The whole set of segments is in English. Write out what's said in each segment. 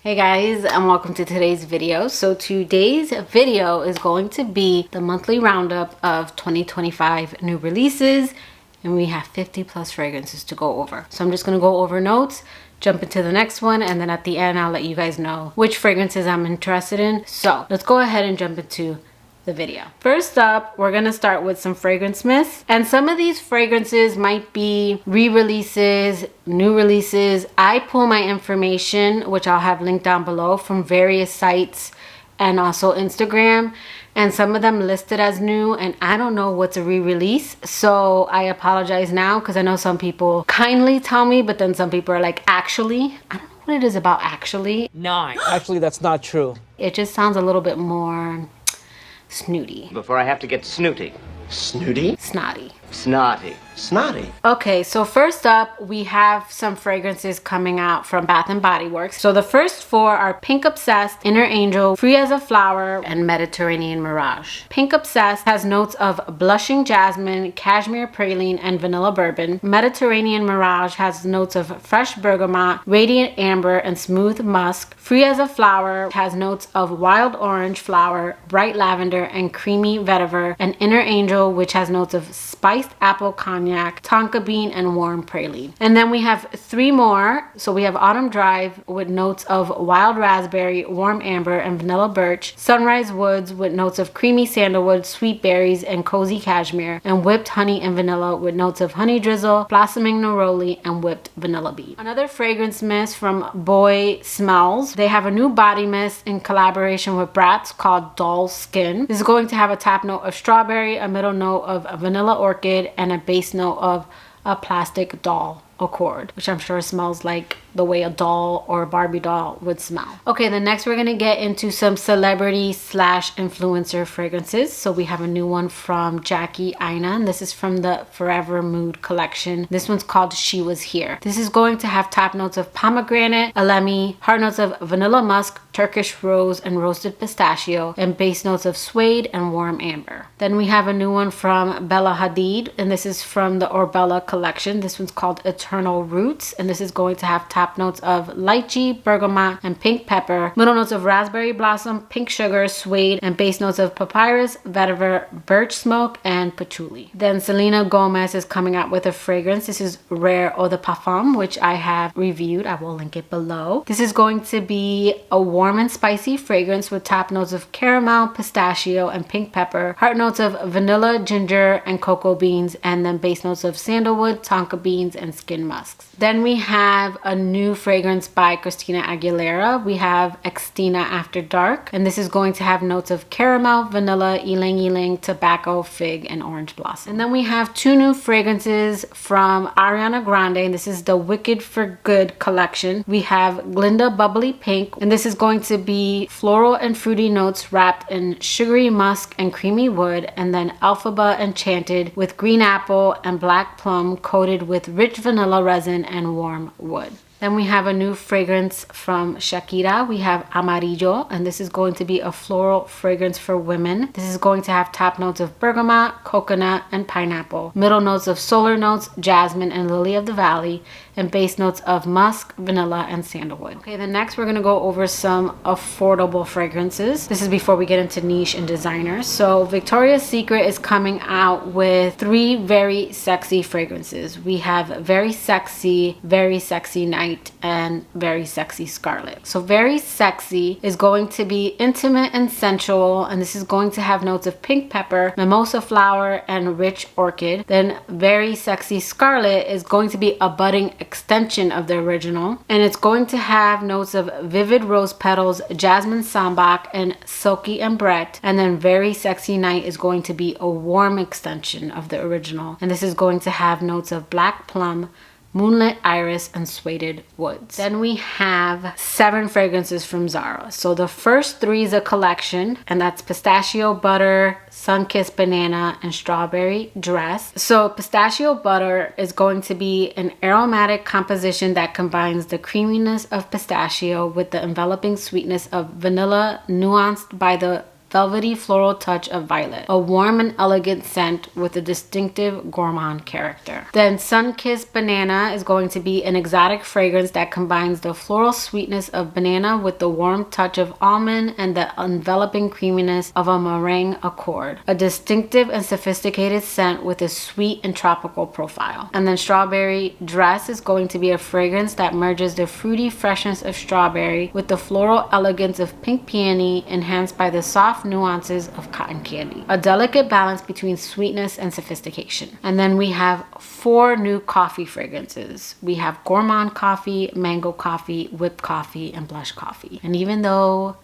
Hey guys, and welcome to today's video. So today's video is going to be the monthly roundup of 2025 new releases, and we have 50 plus fragrances to go over. So I'm just going to go over notes, jump into the next one, and then at the end I'll let you guys know which fragrances I'm interested in. So let's go ahead and jump into the video. First up, we're gonna start with some fragrance myths, and some of these fragrances might be re-releases, new releases. I pull my information, which I'll have linked down below, from various sites and also Instagram, and some of them listed as new, and I don't know what's a re-release, so I apologize now because I know some people kindly tell me, but then some people are like, actually, I don't know what it is about actually. Nine. Actually, that's not true. It just sounds a little bit more snooty. Before I have to get snooty. Snooty? Snotty. Snotty. Snotty. Okay, so first up, we have some fragrances coming out from Bath & Body Works. So the first four are Pink Obsessed, Inner Angel, Free as a Flower, and Mediterranean Mirage. Pink Obsessed has notes of blushing jasmine, cashmere praline, and vanilla bourbon. Mediterranean Mirage has notes of fresh bergamot, radiant amber, and smooth musk. Free as a Flower has notes of wild orange flower, bright lavender, and creamy vetiver. And Inner Angel, which has notes of spiced apple cognac, tonka bean, and warm praline. And then we have three more. So we have Autumn Drive with notes of wild raspberry, warm amber, and vanilla birch. Sunrise Woods with notes of creamy sandalwood, sweet berries, and cozy cashmere. And Whipped Honey and Vanilla with notes of honey drizzle, blossoming neroli, and whipped vanilla bean. Another fragrance mist from Boy Smells. They have a new body mist in collaboration with Bratz called Doll Skin. This is going to have a top note of strawberry, a middle note of vanilla orchid, and a base note of a plastic doll accord, which I'm sure smells like the way a doll or a Barbie doll would smell. Okay, then next we're gonna get into some celebrity slash influencer fragrances. So we have a new one from Jackie Aina, and this is from the Forever Mood collection. This one's called She Was Here. This is going to have top notes of pomegranate, elemi, heart notes of vanilla musk, Turkish rose, and roasted pistachio, and base notes of suede and warm amber. Then we have a new one from Bella Hadid, and this is from the Orbella collection. This one's called Eternal Roots, and this is going to have top notes of lychee, bergamot, and pink pepper, middle notes of raspberry blossom, pink sugar, suede, and base notes of papyrus, vetiver, birch smoke, and patchouli. Then Selena Gomez is coming out with a fragrance. This is Rare Eau de Parfum, which I have reviewed. I will link it below. This is going to be a warm and spicy fragrance with top notes of caramel, pistachio, and pink pepper, heart notes of vanilla, ginger, and cocoa beans, and then base notes of sandalwood, tonka beans, and skin musks. Then we have a new fragrance by Christina Aguilera. We have Xtina After Dark, and this is going to have notes of caramel, vanilla, ylang ylang, tobacco, fig, and orange blossom. And then we have two new fragrances from Ariana Grande, and this is the Wicked for Good collection. We have Glinda Bubbly Pink, and this is going to be floral and fruity notes wrapped in sugary musk and creamy wood, and then Alphaba Enchanted with green apple and black plum coated with rich vanilla resin and warm wood. Then we have a new fragrance from Shakira. We have Amarillo, and this is going to be a floral fragrance for women. This is going to have top notes of bergamot, coconut, and pineapple, middle notes of solar notes, jasmine, and lily of the valley, and base notes of musk, vanilla, and sandalwood. Okay, then next we're gonna go over some affordable fragrances. This is before we get into niche and designers. So Victoria's Secret is coming out with three very sexy fragrances. We have Very Sexy Night, and Very Sexy Scarlet. So Very Sexy is going to be intimate and sensual, and this is going to have notes of pink pepper, mimosa flower, and rich orchid. Then Very Sexy Scarlet is going to be a budding extension of the original, and it's going to have notes of vivid rose petals, jasmine sambac, and silky ambrette. And then Very Sexy Night is going to be a warm extension of the original, and this is going to have notes of black plum, Moonlit Iris, and Suede Woods. Then we have 7 fragrances from Zara. So the first 3 is a collection, and that's Pistachio Butter, Sunkissed Banana, and Strawberry Dress. So Pistachio Butter is going to be an aromatic composition that combines the creaminess of pistachio with the enveloping sweetness of vanilla, nuanced by the velvety floral touch of violet. A warm and elegant scent with a distinctive gourmand character. Then Sun-Kissed Banana is going to be an exotic fragrance that combines the floral sweetness of banana with the warm touch of almond and the enveloping creaminess of a meringue accord. A distinctive and sophisticated scent with a sweet and tropical profile. And then Strawberry Dress is going to be a fragrance that merges the fruity freshness of strawberry with the floral elegance of pink peony enhanced by the soft nuances of cotton candy. A delicate balance between sweetness and sophistication. And then we have 4 new coffee fragrances. We have gourmand coffee, mango coffee, whipped coffee, and blush coffee. And even though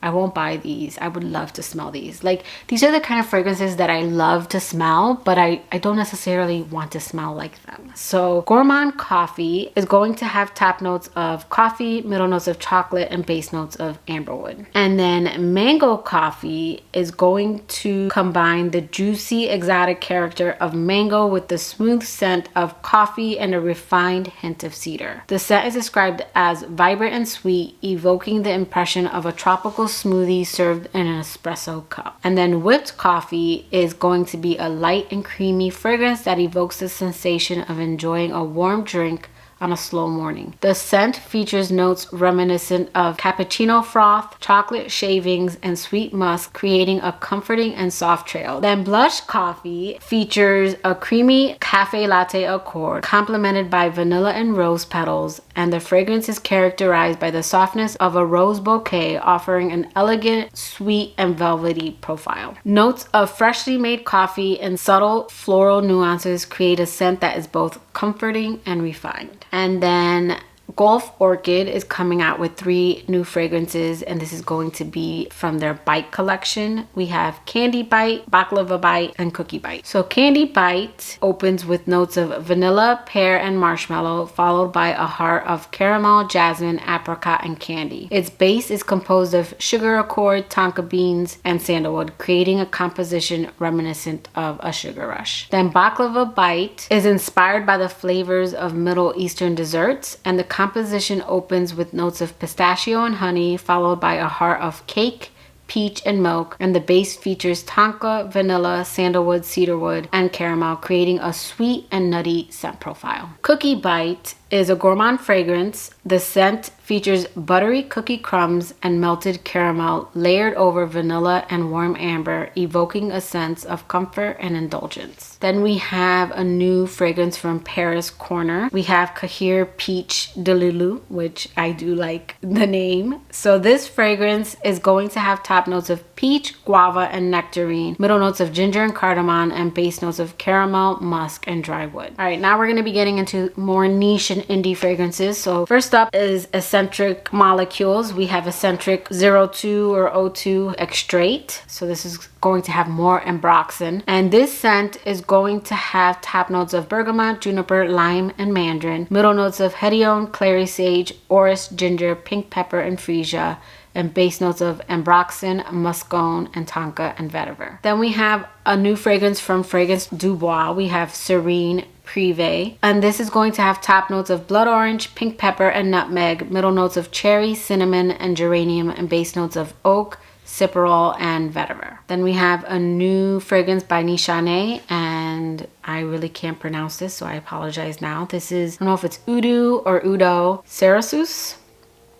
I won't buy these, I would love to smell these. Like, these are the kind of fragrances that I love to smell, but I don't necessarily want to smell like them. So gourmand coffee is going to have top notes of coffee, middle notes of chocolate, and base notes of amberwood. And then mango coffee is going to combine the juicy exotic character of mango with the smooth scent of coffee and a refined hint of cedar. The scent is described as vibrant and sweet, evoking the impression of a tropical smoothie served in an espresso cup. And then whipped coffee is going to be a light and creamy fragrance that evokes the sensation of enjoying a warm drink on a slow morning. The scent features notes reminiscent of cappuccino froth, chocolate shavings, and sweet musk, creating a comforting and soft trail. Then blush coffee features a creamy cafe latte accord, complemented by vanilla and rose petals, and the fragrance is characterized by the softness of a rose bouquet, offering an elegant, sweet, and velvety profile. Notes of freshly made coffee and subtle floral nuances create a scent that is both comforting and refined. And then Gulf Orchid is coming out with 3 new fragrances, and this is going to be from their Bite collection. We have Candy Bite, Baklava Bite, and Cookie Bite. So Candy Bite opens with notes of vanilla, pear, and marshmallow, followed by a heart of caramel, jasmine, apricot, and candy. Its base is composed of sugar accord, tonka beans, and sandalwood, creating a composition reminiscent of a sugar rush. Then Baklava Bite is inspired by the flavors of Middle Eastern desserts, and the composition opens with notes of pistachio and honey, followed by a heart of cake, peach, and milk, and the base features tonka, vanilla, sandalwood, cedarwood, and caramel, creating a sweet and nutty scent profile. Cookie Bite is a gourmand fragrance. The scent features buttery cookie crumbs and melted caramel layered over vanilla and warm amber, evoking a sense of comfort and indulgence. Then we have a new fragrance from Paris Corner. We have Cahir Peach de Lulu, which I do like the name. So this fragrance is going to have top notes of peach, guava, and nectarine, middle notes of ginger and cardamom, and base notes of caramel, musk, and dry wood. All right, now we're going to be getting into more niche and indie fragrances. So first up is Eccentric Molecules. We have Eccentric 02 or 02 Extrait. So this is going to have more ambroxan, and this scent is going to have top notes of bergamot, juniper, lime, and mandarin, middle notes of hedione, clary sage, orris, ginger, pink pepper, and freesia, and base notes of ambroxan, muscone, and tonka, and vetiver. Then we have a new fragrance from Fragrance Du Bois. We have Serene Privé, and this is going to have top notes of blood orange, pink pepper, and nutmeg, middle notes of cherry, cinnamon, and geranium, and base notes of oak, cypriol, and vetiver. Then we have a new fragrance by Nishane, and I really can't pronounce this, so I apologize now. This is, I don't know if it's Udo or Udo Cerasus.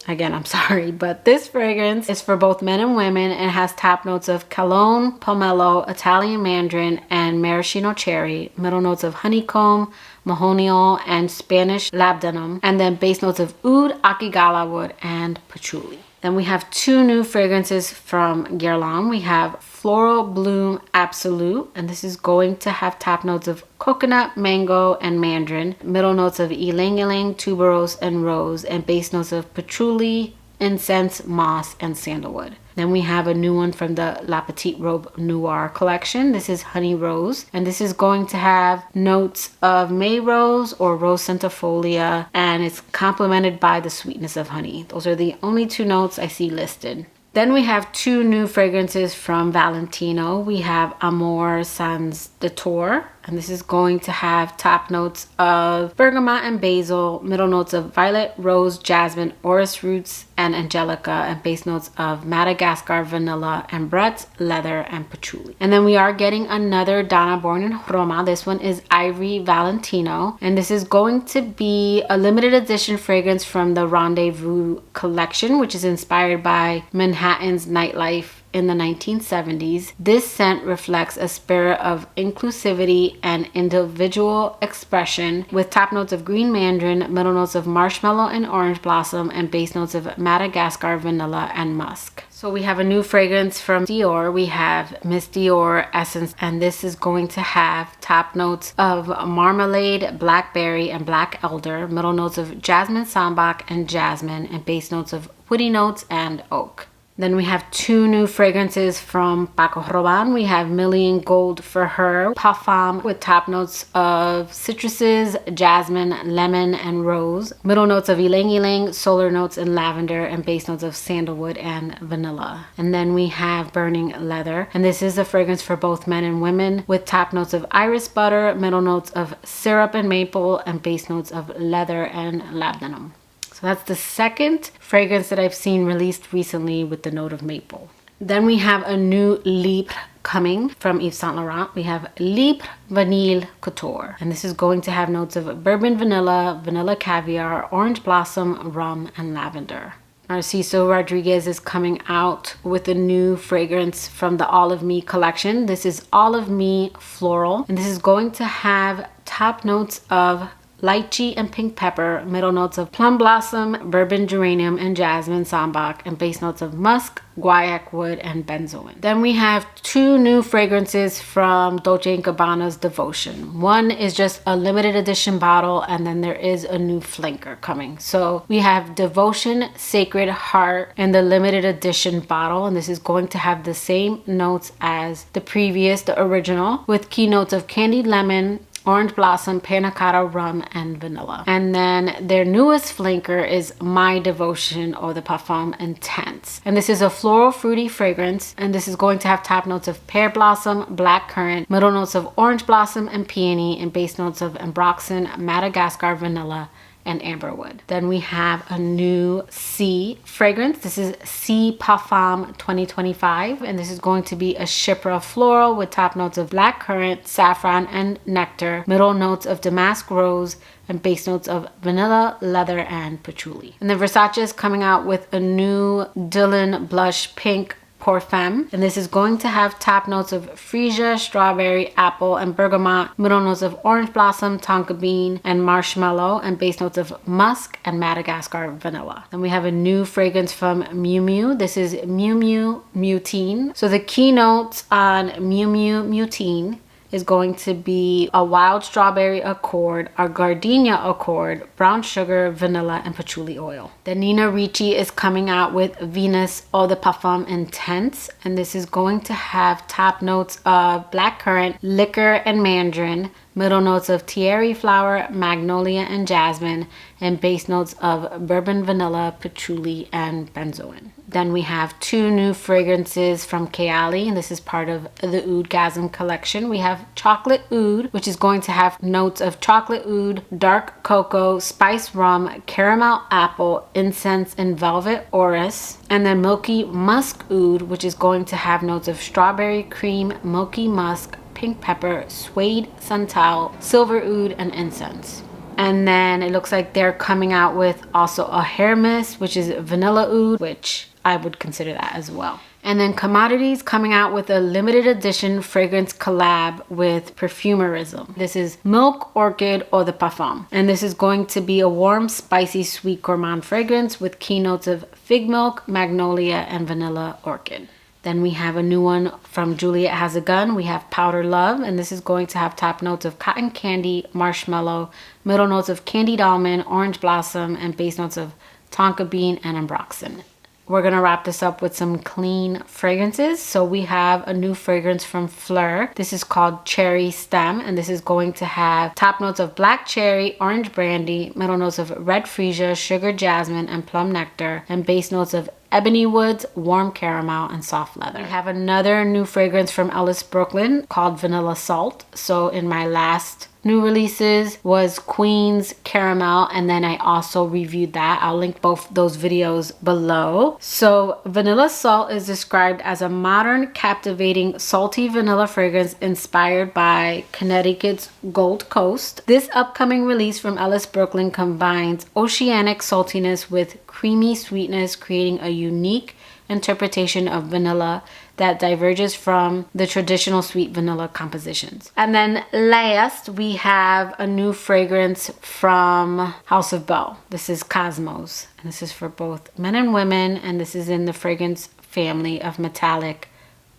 Again, I'm sorry, but this fragrance is for both men and women and has top notes of cologne, pomelo, Italian mandarin, and maraschino cherry, middle notes of honeycomb, mahonial, and Spanish labdanum, and then base notes of oud, akigala wood, and patchouli. Then we have 2 new fragrances from Guerlain. We have Floral Bloom Absolute, and this is going to have top notes of coconut, mango, and mandarin, middle notes of ylang-ylang, tuberose, and rose, and base notes of patchouli, incense, moss, and sandalwood. Then we have a new one from the La Petite Robe Noir collection. This is Honey Rose, and this is going to have notes of May Rose or Rose Centifolia, and it's complemented by the sweetness of honey. Those are the only 2 notes I see listed. Then we have 2 new fragrances from Valentino. We have Amour Sans Detour, And this is going to have top notes of bergamot and basil, middle notes of violet, rose, jasmine, orris roots, and angelica, and base notes of Madagascar, vanilla, ambrette, leather, and patchouli. And then we are getting another Donna Born in Roma. This one is Ivory Valentino, and this is going to be a limited edition fragrance from the Rendezvous collection, which is inspired by Manhattan's nightlife in the 1970s. This scent reflects a spirit of inclusivity and individual expression, with top notes of green mandarin, middle notes of marshmallow and orange blossom, and base notes of Madagascar, vanilla, and musk. So we have a new fragrance from Dior. We have Miss Dior Essence, and this is going to have top notes of marmalade, blackberry, and black elder, middle notes of jasmine sambac and jasmine, and base notes of woody notes and oak. Then we have two new fragrances from Paco Rabanne. We have Million Gold for Her Parfum with top notes of citruses, jasmine, lemon, and rose. Middle notes of ylang ylang, solar notes and lavender, and base notes of sandalwood and vanilla. And then we have Burning Leather. And this is a fragrance for both men and women with top notes of iris butter, middle notes of syrup and maple, and base notes of leather and labdanum. So that's the second fragrance that I've seen released recently with the note of maple. Then we have a new Libre coming from Yves Saint Laurent. We have Libre Vanille Couture, and this is going to have notes of bourbon vanilla, vanilla caviar, orange blossom, rum, and lavender. Narciso Rodriguez is coming out with a new fragrance from the All of Me collection. This is All of Me Floral, and this is going to have top notes of lychee and pink pepper, middle notes of plum blossom, bourbon geranium, and jasmine sambac, and base notes of musk, guaiac wood, and benzoin. Then we have two new fragrances from Dolce & Gabbana's Devotion. One is just a limited edition bottle, and then there is a new flanker coming. So we have Devotion Sacred Heart in the limited edition bottle, and this is going to have the same notes as the previous, the original, with key notes of candied lemon, orange blossom, panna cotta, rum, and vanilla. And then their newest flanker is My Devotion or the Parfum Intense. And this is a floral fruity fragrance, and this is going to have top notes of pear blossom, black currant, middle notes of orange blossom and peony, and base notes of ambroxan, Madagascar, vanilla, and amberwood. Then we have a new C fragrance. This is C Parfum 2025, and this is going to be a Chypre floral with top notes of black currant, saffron, and nectar, middle notes of damask rose, and base notes of vanilla, leather, and patchouli. And then Versace is coming out with a new Dylan Blush Pink Perfume, and this is going to have top notes of freesia, strawberry, apple, and bergamot, middle notes of orange blossom, tonka bean, and marshmallow, and base notes of musk and Madagascar vanilla. Then we have a new fragrance from Miu Miu. This is Miu Miu Mutine. So the key notes on Miu Miu Mutine is going to be a wild strawberry accord, a gardenia accord, brown sugar, vanilla, and patchouli oil. Then Nina Ricci is coming out with Venus Eau de Parfum Intense, and this is going to have top notes of black currant, liquor, and mandarin, middle notes of tiare flower, magnolia, and jasmine, and base notes of bourbon vanilla, patchouli, and benzoin. Then we have two new fragrances from Kayali, and this is part of the Oudgasm collection. We have Chocolate Oud, which is going to have notes of chocolate oud, dark cocoa, spice rum, caramel apple, incense, and velvet orris. And then Milky Musk Oud, which is going to have notes of strawberry cream, milky musk, pink pepper, suede santal, silver oud, and incense. And then it looks like they're coming out with also a hair mist, which is vanilla oud, which I would consider that as well. And then Commodities coming out with a limited edition fragrance collab with Perfumerism. This is Milk Orchid Eau de Parfum. And this is going to be a warm, spicy, sweet gourmand fragrance with keynotes of fig milk, magnolia, and vanilla orchid. Then we have a new one from Juliet Has a Gun. We have Powder Love, and this is going to have top notes of cotton candy, marshmallow, middle notes of candied almond, orange blossom, and base notes of tonka bean and ambroxan. We're gonna wrap this up with some clean fragrances. So we have a new fragrance from Fleur. This is called Cherry Stem, and this is going to have top notes of black cherry, orange brandy, middle notes of red freesia, sugar jasmine, and plum nectar, and base notes of ebony woods, warm caramel, and soft leather. We have another new fragrance from Ellis Brooklyn called Vanilla Salt. So in my last new releases was Queen's Caramel, and then I also reviewed that. I'll link both those videos below. So Vanilla Salt is described as a modern, captivating, salty vanilla fragrance inspired by Connecticut's Gold Coast. This upcoming release from Ellis Brooklyn combines oceanic saltiness with creamy sweetness, creating a unique interpretation of vanilla that diverges from the traditional sweet vanilla compositions. And then last, we have a new fragrance from House of BIJOU. This is Cosmos, and this is for both men and women, and this is in the fragrance family of Metallic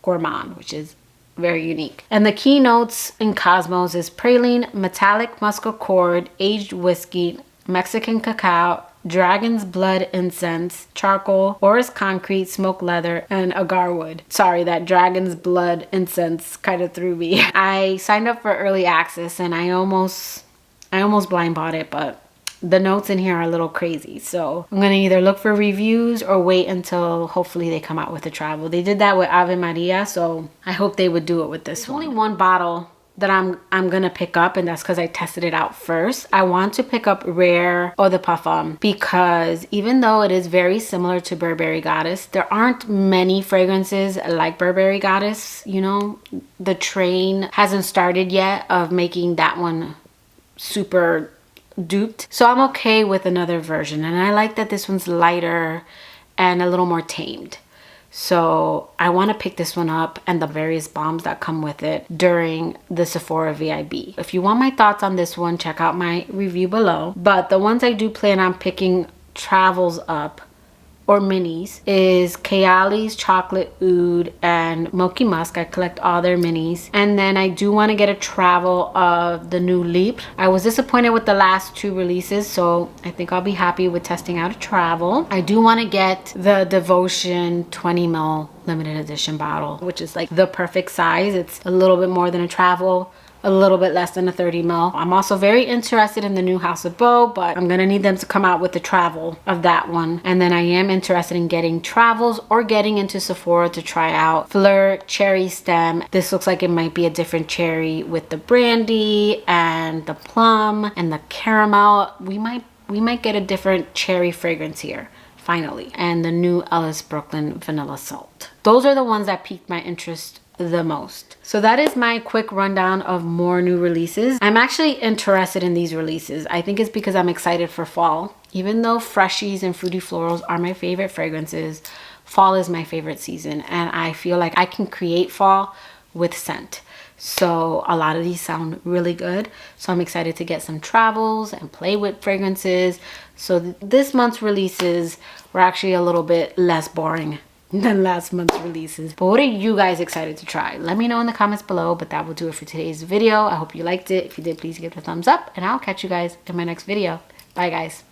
Gourmand, which is very unique. And the key notes in Cosmos is praline, metallic musk accord, aged whiskey, Mexican cacao, dragon's blood incense, charcoal, orris concrete, smoked leather, and agar wood. Sorry, that dragon's blood incense kind of threw me. I signed up for early access and I almost blind bought it, but the notes in here are a little crazy. So I'm gonna either look for reviews or wait until hopefully they come out with the travel. They did that with Ave Maria, so I hope they would do it with this one. Only one bottle that I'm gonna pick up, and that's because I tested it out first. I want to pick up Rare Eau de Parfum because even though it is very similar to Burberry Goddess, there aren't many fragrances like Burberry Goddess. You know, the train hasn't started yet of making that one super duped. So I'm okay with another version, and I like that this one's lighter and a little more tamed. So I want to pick this one up and the various bombs that come with it during the Sephora VIB. If you want my thoughts on this one, check out my review below. But the ones I do plan on picking travels up or minis is Kayali's Chocolate Oud and Milky Musk. I collect all their minis. And then I do want to get a travel of the new Libre. I was disappointed with the last two releases, so I think I'll be happy with testing out a travel. I do want to get the Devotion 20ml limited edition bottle, which is like the perfect size. It's a little bit more than a travel, a little bit less than a 30ml. I'm also very interested in the new House of BIJOU, but I'm gonna need them to come out with the travel of that one. And then I am interested in getting travels or getting into Sephora to try out Fleur Cherry Stem. This looks like it might be a different cherry with the brandy and the plum and the caramel. We might get a different cherry fragrance here finally. And the new Ellis Brooklyn Vanilla Salt. Those are the ones that piqued my interest the most. So that is my quick rundown of more new releases. I'm actually interested in these releases. I think it's because I'm excited for fall. Even though freshies and fruity florals are my favorite fragrances, fall is my favorite season, and I feel like I can create fall with scent. So a lot of these sound really good. So I'm excited to get some travels and play with fragrances. So this month's releases were actually a little bit less boring than last month's releases. But what are you guys excited to try? Let me know in the comments below. But that will do it for today's video. I hope you liked it. If you did, please give it a thumbs up, and I'll catch you guys in my next video. Bye guys.